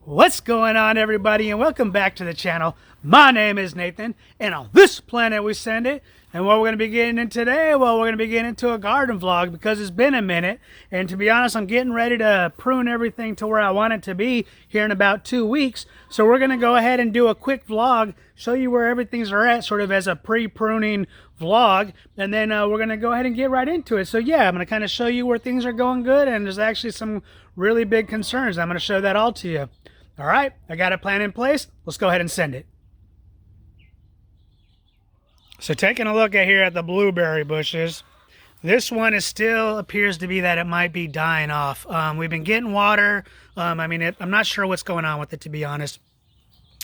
What's going on, everybody, and welcome back to the channel. My name is Nathan, and on this planet we send it. And what we're going to be getting in today, well, we're going to be getting into a garden vlog because it's been a minute. And to be honest, I'm getting ready to prune everything to where I want it to be here in about 2 weeks. So we're going to go ahead and do a quick vlog, show you where everything's at, sort of as a pre-pruning vlog. And then we're going to go ahead and get right into it. So yeah, I'm going to kind of show you where things are going good. And there's actually some really big concerns. I'm going to show that all to you. All right, I got a plan in place. Let's go ahead and send it. So taking a look at here at the blueberry bushes, this one is still appears to be that it might be dying off. We've been getting water. I'm not sure what's going on with it, to be honest.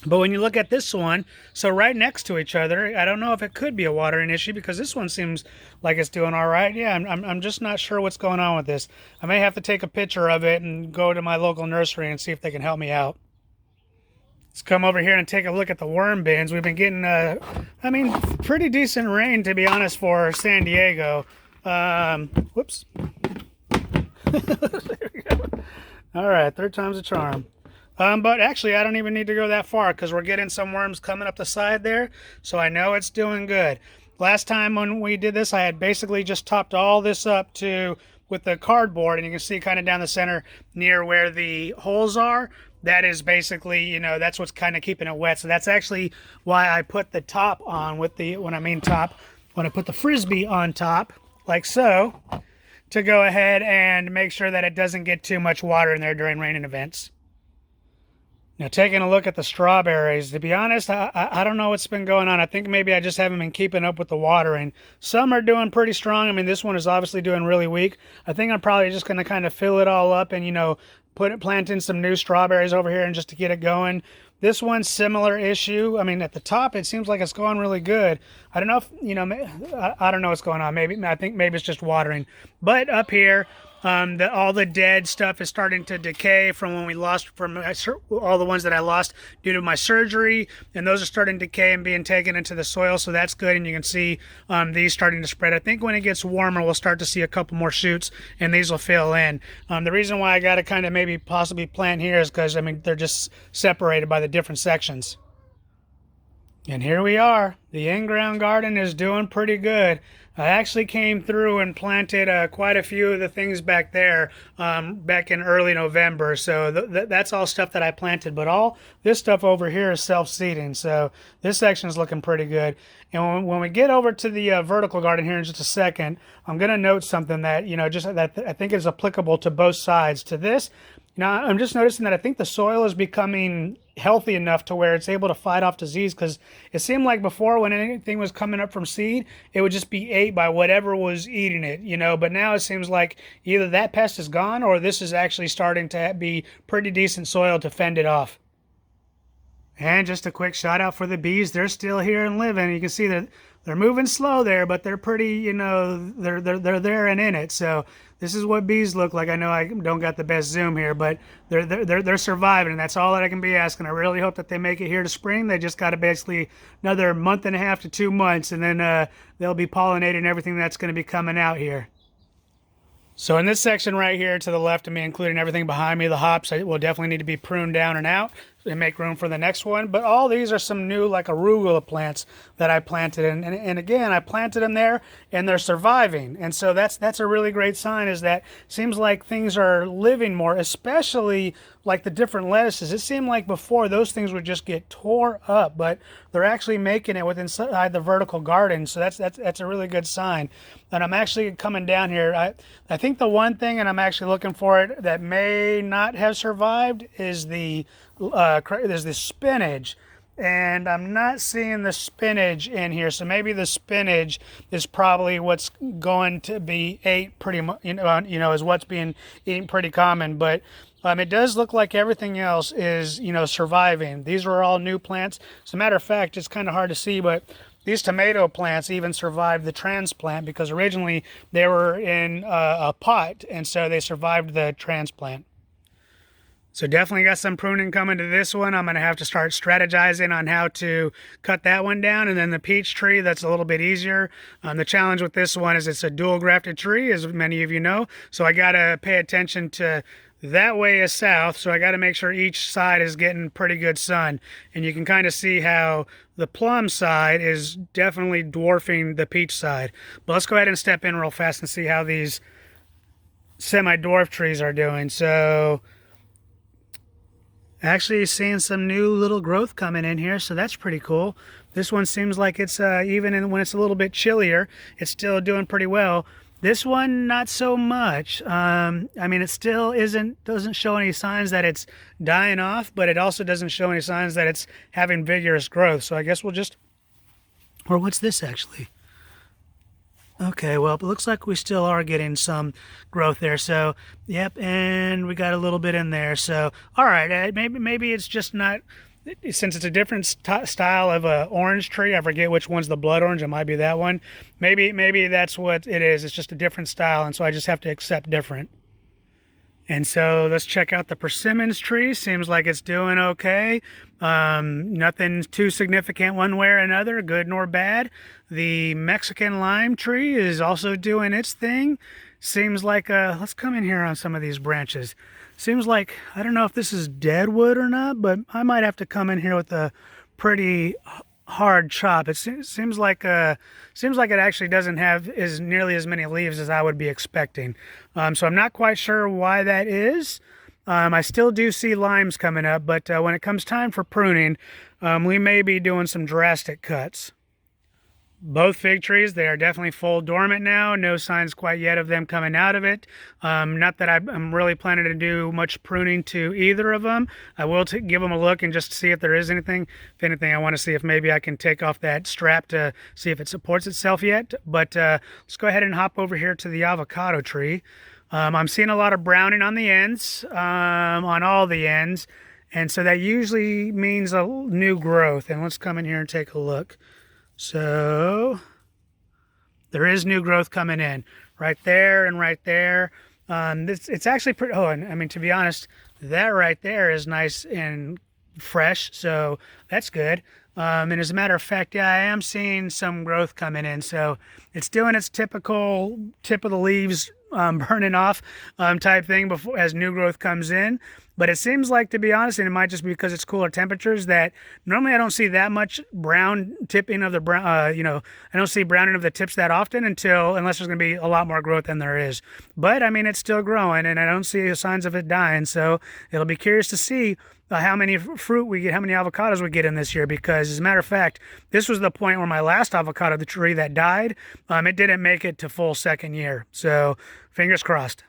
But when you look at this one, so right next to each other, I don't know if it could be a watering issue because this one seems like it's doing all right. Yeah, I'm just not sure what's going on with this. I may have to take a picture of it and go to my local nursery and see if they can help me out. Let's come over here and take a look at the worm bins. We've been getting, pretty decent rain, to be honest, for San Diego. Whoops. There we go. All right, third time's a charm. But actually, I don't even need to go that far because we're getting some worms coming up the side there. So I know it's doing good. Last time when we did this, I had basically just topped all this up with the cardboard. And you can see kind of down the center near where the holes are. That is basically, that's what's kind of keeping it wet. So that's actually why I put the top on when I put the Frisbee on top, like so, to go ahead and make sure that it doesn't get too much water in there during raining events. Now, taking a look at the strawberries, to be honest, I don't know what's been going on. I think maybe I just haven't been keeping up with the watering. Some are doing pretty strong. I mean, this one is obviously doing really weak. I think I'm probably just going to kind of fill it all up and, plant in some new strawberries over here and just to get it going. This one's similar issue. I mean, at the top, it seems like it's going really good. I don't know if, I don't know what's going on. I think maybe it's just watering. But up here, all the dead stuff is starting to decay from when we lost, all the ones that I lost due to my surgery, and those are starting to decay and being taken into the soil, so that's good. And you can see these starting to spread. I think when it gets warmer, we'll start to see a couple more shoots, and these will fill in. The reason why I got to kind of maybe possibly plant here is because, they're just separated by the different sections. And here we are. The in-ground garden is doing pretty good. I actually came through and planted quite a few of the things back there back in early November. So that's all stuff that I planted. But all this stuff over here is self-seeding. So this section is looking pretty good. And when we get over to the vertical garden here in just a second, I'm going to note something that, that I think is applicable to both sides. To this, I'm just noticing that I think the soil is becoming healthy enough to where it's able to fight off disease, because it seemed like before when anything was coming up from seed, it would just be ate by whatever was eating it, but now it seems like either that pest is gone or this is actually starting to be pretty decent soil to fend it off. And just a quick shout out for the bees. They're still here and living. You can see that they're moving slow there, but they're pretty, they're there and in it. So this is what bees look like. I know I don't got the best zoom here, but they're surviving, and that's all that I can be asking. I really hope that they make it here to spring. They just got to basically another month and a half to 2 months, and then they'll be pollinating everything that's going to be coming out here. So in this section right here to the left of me, including everything behind me, the hops will definitely need to be pruned down and out and make room for the next one. But all these are some new like arugula plants that I planted. And again, I planted them there and they're surviving. And so that's a really great sign, is that seems like things are living more, especially like the different lettuces. It seemed like before those things would just get tore up, but they're actually making it within inside the vertical garden. So that's a really good sign. And I'm actually coming down here. I think the one thing, and I'm actually looking for it, that may not have survived is there's the spinach, and I'm not seeing the spinach in here. So maybe the spinach is probably what's going to be ate pretty much, is what's being eaten pretty common. But it does look like everything else is, surviving. These are all new plants. As a matter of fact, it's kind of hard to see, but these tomato plants even survived the transplant because originally they were in a pot, and so they survived the transplant. So definitely got some pruning coming to this one. I'm going to have to start strategizing on how to cut that one down. And then the peach tree, that's a little bit easier. The challenge with this one is it's a dual grafted tree, as many of you know. So I got to pay attention to That way is south, so I got to make sure each side is getting pretty good sun. And you can kind of see how the plum side is definitely dwarfing the peach side. But let's go ahead and step in real fast and see how these semi-dwarf trees are doing. So actually seeing some new little growth coming in here, so that's pretty cool. This one seems like it's when it's a little bit chillier, it's still doing pretty well. This one, not so much. I mean, it still doesn't show any signs that it's dying off, but it also doesn't show any signs that it's having vigorous growth. So I guess we'll just, or what's this actually? Okay, well, it looks like we still are getting some growth there. So, yep, and we got a little bit in there. So, all right, maybe it's just not, since it's a different style of a orange tree. I forget which one's the blood orange. It might be that one. Maybe that's what it is. It's just a different style, and so I just have to accept different. And so let's check out the Persimmons tree. Seems like it's doing okay. Nothing too significant one way or another, good nor bad. The Mexican lime tree is also doing its thing. Seems like, let's come in here on some of these branches. Seems like, I don't know if this is dead wood or not, but I might have to come in here with a pretty hard chop. It seems like it actually doesn't have nearly as many leaves as I would be expecting. So I'm not quite sure why that is. I still do see limes coming up, but when it comes time for pruning, we may be doing some drastic cuts. Both fig trees, they are definitely full dormant now. No signs quite yet of them coming out of it. Not that I'm really planning to do much pruning to either of them. I will give them a look and just see if there is anything. If anything, I want to see if maybe I can take off that strap to see if it supports itself yet. But let's go ahead and hop over here to the avocado tree. I'm seeing a lot of browning on the ends, on all the ends. And so that usually means a new growth. And let's come in here and take a look. So there is new growth coming in right there and right there. It's actually pretty, and I mean, to be honest, that right there is nice and fresh. So that's good. And as a matter of fact, yeah, I am seeing some growth coming in. So it's doing its typical tip of the leaves burning off type thing before as new growth comes in. But it seems like, to be honest, and it might just be because it's cooler temperatures, that normally I don't see that much brown tipping of the brown. I don't see browning of the tips that often unless there's going to be a lot more growth than there is. But I mean, it's still growing, and I don't see signs of it dying. So it'll be curious to see how many fruit we get, how many avocados we get in this year, because as a matter of fact, this was the point where my last avocado, the tree that died, it didn't make it to full second year. So fingers crossed.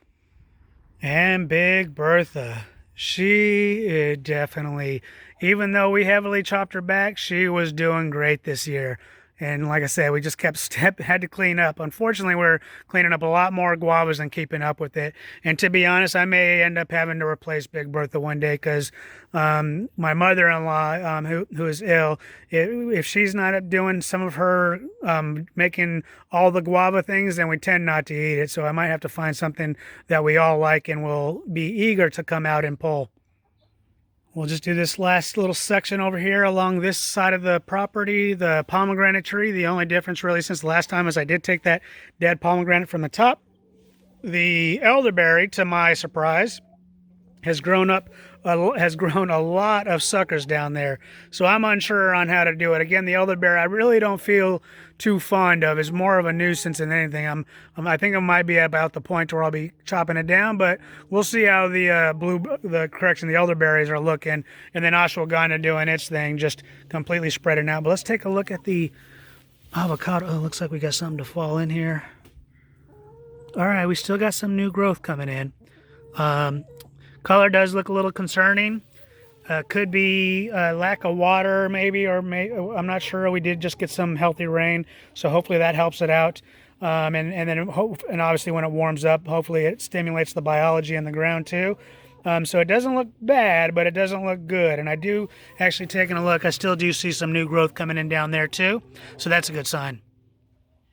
And Big Bertha, she definitely, even though we heavily chopped her back, she was doing great this year. And like I said, we just had to clean up. Unfortunately, we're cleaning up a lot more guavas than keeping up with it. And to be honest, I may end up having to replace Big Bertha one day because my mother-in-law, who is ill, if she's not doing some of her making all the guava things, then we tend not to eat it. So I might have to find something that we all like and will be eager to come out and pull. We'll just do this last little section over here along this side of the property, the pomegranate tree. The only difference really since the last time is I did take that dead pomegranate from the top. The elderberry, to my surprise, has grown a lot of suckers down there. So I'm unsure on how to do it. Again, the elderberry I really don't feel too fond of. It's more of a nuisance than anything. I think I might be about the point where I'll be chopping it down, but we'll see how the elderberries are looking, and then ashwagandha doing its thing, just completely spreading out. But let's take a look at the avocado. Oh, looks like we got something to fall in here. All right, we still got some new growth coming in. Color does look a little concerning. Could be lack of water, maybe, I'm not sure. We did just get some healthy rain, so hopefully that helps it out. And obviously when it warms up, hopefully it stimulates the biology in the ground too. So it doesn't look bad, but it doesn't look good. And I do actually taking a look, I still do see some new growth coming in down there too. So that's a good sign.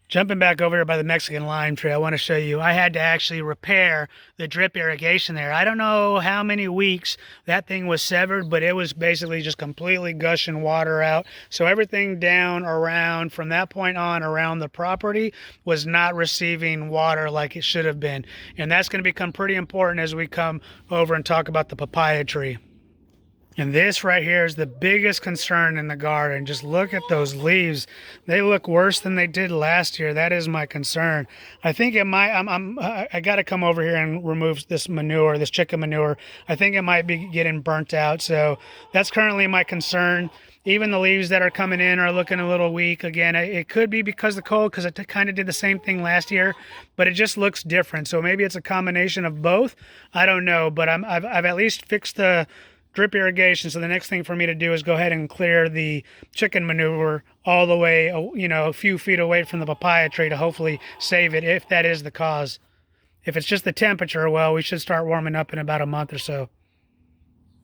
Jumping back over here by the Mexican lime tree, I want to show you, I had to actually repair the drip irrigation there. I don't know how many weeks that thing was severed, but it was basically just completely gushing water out. So everything down around, from that point on around the property, was not receiving water like it should have been. And that's going to become pretty important as we come over and talk about the papaya tree. And this right here is the biggest concern in the garden. Just look at those leaves. They look worse than they did last year. That is my concern. I think it might, I got to come over here and remove this manure, this chicken manure. I think it might be getting burnt out. So that's currently my concern. Even the leaves that are coming in are looking a little weak. Again, it could be because of the cold, because it kind of did the same thing last year, but it just looks different. So maybe it's a combination of both. I don't know, but I've at least fixed the drip irrigation. So the next thing for me to do is go ahead and clear the chicken manure all the way, you know, a few feet away from the papaya tree to hopefully save it, if that is the cause. If it's just the temperature, well, we should start warming up in about a month or so.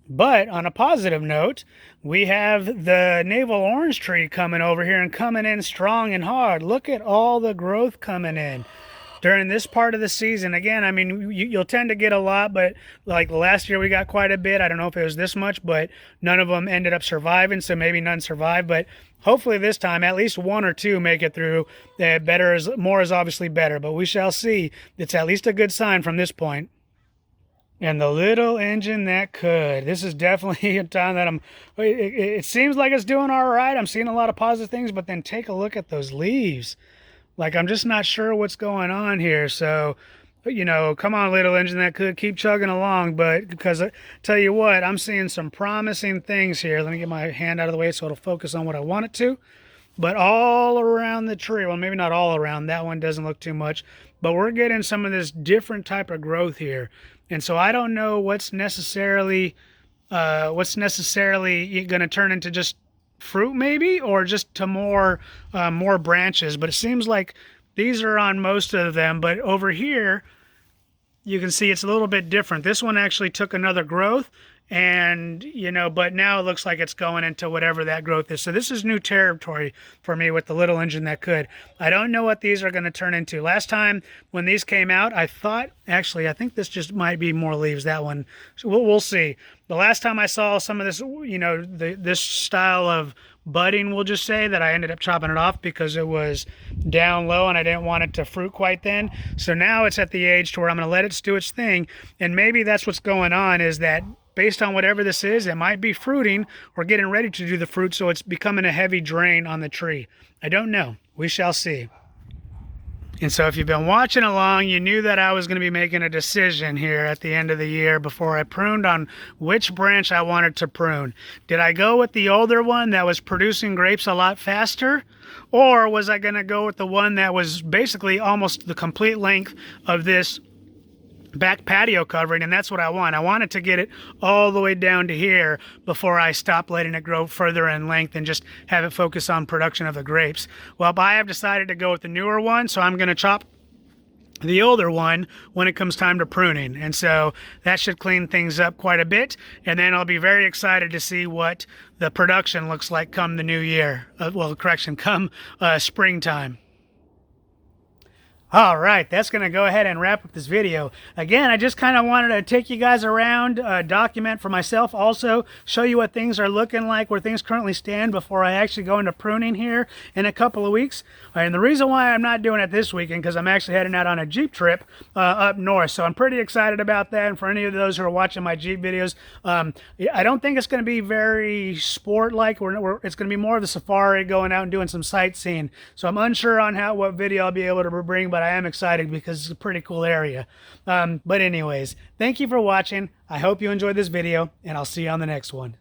But on a positive note, we have the Naval orange tree coming over here and coming in strong and hard. Look at all the growth coming in during this part of the season. Again, I mean, you'll tend to get a lot, but like last year we got quite a bit. I don't know if it was this much, but none of them ended up surviving, so maybe none survived. But hopefully this time at least one or two make it through. More is obviously better, but we shall see. It's at least a good sign from this point. And the little engine that could. This is definitely a time that it seems like it's doing all right. I'm seeing a lot of positive things, but then take a look at those leaves. Like, I'm just not sure what's going on here. So, you know, come on, little engine that could, keep chugging along. But because I tell you what, I'm seeing some promising things here. Let me get my hand out of the way so it'll focus on what I want it to. But all around the tree, well, maybe not all around, that one doesn't look too much, but we're getting some of this different type of growth here. And so I don't know what's necessarily going to turn into just fruit maybe, or just to more branches. But it seems like these are on most of them, but over here you can see it's a little bit different. This one actually took another growth, and you know, but now it looks like it's going into whatever that growth is. So this is new territory for me with the little engine that could. I don't know what these are going to turn into. Last time when these came out, I thought, actually I think this just might be more leaves, that one. So we'll see. The last time I saw some of this, you know, this style of budding, we'll just say, that I ended up chopping it off because it was down low and I didn't want it to fruit quite then. So now it's at the age to where I'm going to let it do its thing. And maybe that's what's going on, is that based on whatever this is, it might be fruiting or getting ready to do the fruit, so it's becoming a heavy drain on the tree. I don't know. We shall see. And so if you've been watching along, you knew that I was going to be making a decision here at the end of the year before I pruned on which branch I wanted to prune. Did I go with the older one that was producing grapes a lot faster? Or was I going to go with the one that was basically almost the complete length of this back patio covering? And that's what I want. I wanted to get it all the way down to here before I stop letting it grow further in length and just have it focus on production of the grapes. Well, I have decided to go with the newer one, so I'm going to chop the older one when it comes time to pruning. And so that should clean things up quite a bit, and then I'll be very excited to see what the production looks like come the new year. Come springtime. All right, that's going to go ahead and wrap up this video. Again, I just kind of wanted to take you guys around, document for myself, also show you what things are looking like, where things currently stand before I actually go into pruning here in a couple of weeks. And the reason why I'm not doing it this weekend, because I'm actually heading out on a Jeep trip up north. So I'm pretty excited about that. And for any of those who are watching my Jeep videos, I don't think it's going to be very sport-like. It's going to be more of the safari, going out and doing some sightseeing. So I'm unsure on what video I'll be able to bring, but I am excited because it's a pretty cool area. But anyways, thank you for watching. I hope you enjoyed this video, and I'll see you on the next one.